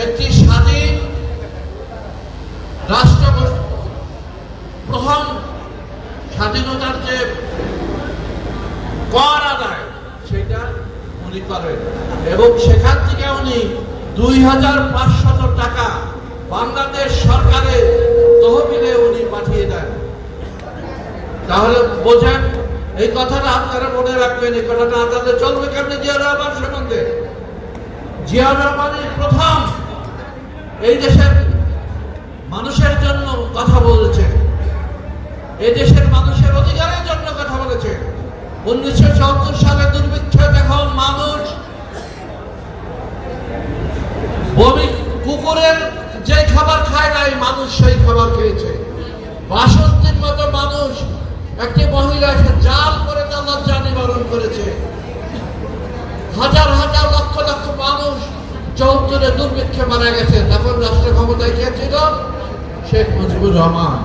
একটি স্বাধীন রাষ্ট্র প্রথম স্বাধীনতার যে কর আদায় সেটা উনি করেন এবং সেখান থেকে উনি 2500 টাকা বাংলাদেশ সরকারের তহবিলে উনি পাঠিয়ে দেন। তাহলে বোঝেন, এই কথাটা আপনারা মনে রাখবেন। এই কথাটা আপনাদের চলবে কেমনি? জিয়াউর রহমান সম্বন্ধে জিয়াউর রহমানের প্রথম এই দেশের মানুষের জন্য কথা বলেছে, এই দেশের মানুষের অধিকারের জন্য কথা বলেছে। 1974 সালে দুর্ভিক্ষে যখন মানুষ কুকুরের যে খাবার খায় নাই, মানুষ সেই খাবার খেয়েছে। 62 মতো মানুষ, একটি মহিলা জাল করে তার লজ্জা নিবারণ করেছে। হাজার হাজার লক্ষ লক্ষ মানুষ 74-এ দুর্ভিক্ষে মারা গেছে। তখন রাষ্ট্র ক্ষমতায় কে ছিল? শেখ মুজিবুর রহমান।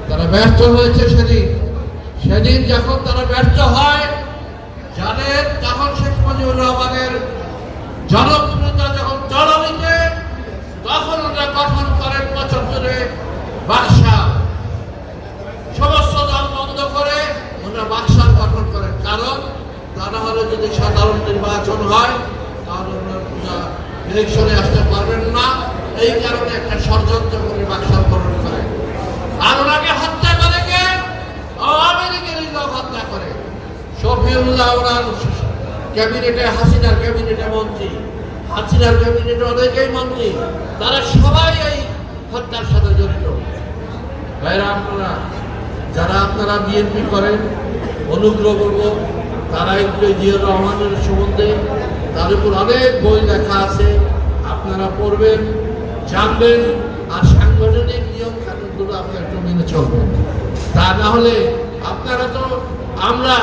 তারা ব্যর্থ হয়েছে সেদিন যখন তারা ব্যর্থ হয়, জানেন তখন শেখ মুজিবুর রহমানের জনপ্রিয়তা যখন তলানিতে, তখন ওরা গঠন করেন 75-এ বাকশাল। সমস্ত দল বন্ধ করে ওরা বাকশাল গঠন করেন। কারণ তা না হলে যদি সাধারণ নির্বাচন হয় তাহলে ওরা ইলেকশনে আসতে পারবেন না। এই কারণে একটা ষড়যন্ত্র করে বাকশাল গঠন করে। আর ওনাকে হত্যা করে কে? আওয়ামী লীগের লোক হত্যা করে। শফিউল্লাহ ওনার ক্যাবিনেটে, হাসিনার ক্যাবিনেটে মন্ত্রী, হাসিনার ক্যাবিনেটে অনেকেই মন্ত্রী, তারা সবাই এই হত্যার সাথে জড়িত। ভাইরা, আপনারা যারা আপনারা বিএনপি করেন, অনুগ্রহ করব তারা একটু জিয়াউর রহমানের সম্বন্ধে তার উপর অনেক বই লেখা আছে, আপনারা পড়বেন, জানবেন, আর সাংগঠনিক নিয়ম কানুনগুলো আপনারা একটু মেনে চলবেন। তা না হলে আপনারা তো, আমরা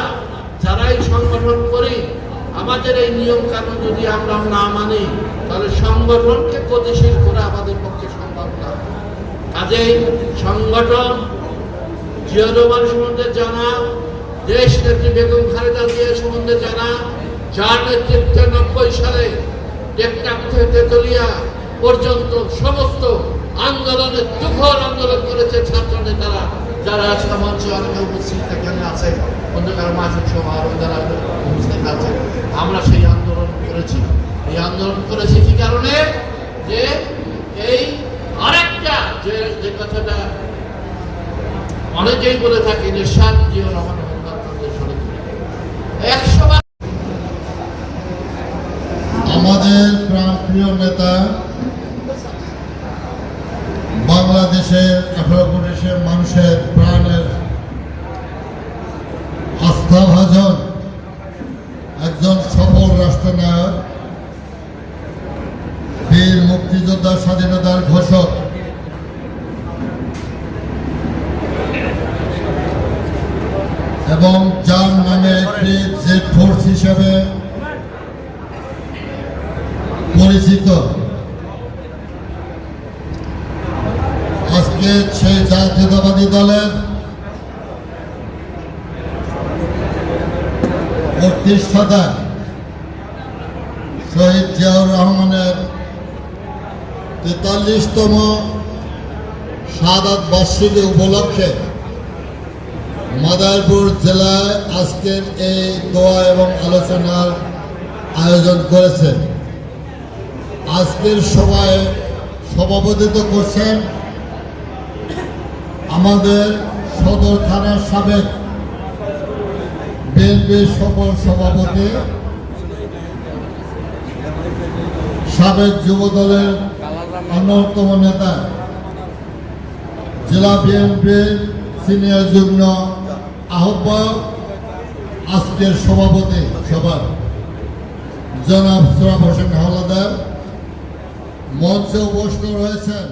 যারা এই সংগঠন করি, আমাদের এই নিয়ম কানুন যদি আমরা না মানি তাহলে সংগঠনকে গতিশীল করা আমাদের পক্ষে সম্ভব না। কাজেই সংগঠন জিয়াউর রহমান সম্বন্ধে জানা, দেশ নেত্রী বেগম খালেদা জিয়া সম্বন্ধে জানা, যার নেতৃত্বে 90 সালে টেকনাফ থেকে তেতুলিয়া পর্যন্ত সমস্ত আন্দোলনে তুখর আন্দোলন করেছে ছাত্র নেতারা, যারা আজকে মঞ্চে অনেকে উপস্থিত এখানে আছে, অন্ধকার মাসুক সহ আরো যারা উপস্থিত আছে। আমরা সেই আন্দোলন করেছি। এই আন্দোলন করেছি কি কারণে? যে এই আরেকটা যে কথাটা অনেকেই বলে থাকে, নিঃশ্বাস জিয়াউর রহমান 100 আমাদের প্রাণপ্রিয় নেতা, বাংলাদেশের 18 কোটি মানুষের প্রাণের আস্থাভাজন একজন সফল রাষ্ট্রনায়ক, বীর মুক্তিযোদ্ধা, স্বাধীনতার ঘোষক, এবং যার নামে একটি জেড ফোর্স হিসেবে পরিচিত, আজকে সেই জাতীয়তাবাদী দলের প্রতিষ্ঠাতা শহীদ জিয়াউর রহমানের 43তম শাহাদাত বার্ষিকী উপলক্ষে মাদারীপুর জেলায় আজকের এই দোয়া এবং আলোচনার আয়োজন করেছে। আজকের সভায় সভাপতিত্ব করছেন আমাদের সদর থানার সাবেক বিএনপি সফল সভাপতি, সাবেক যুব দলের অন্যতম নেতা, জেলা বিএনপির সিনিয়র যুগ্ম আহ্বায়ক, আজকের সভাপতি সভার জনাব সোহরাব হোসেন হাওলাদার মঞ্চে উপস্থিত রয়েছেন।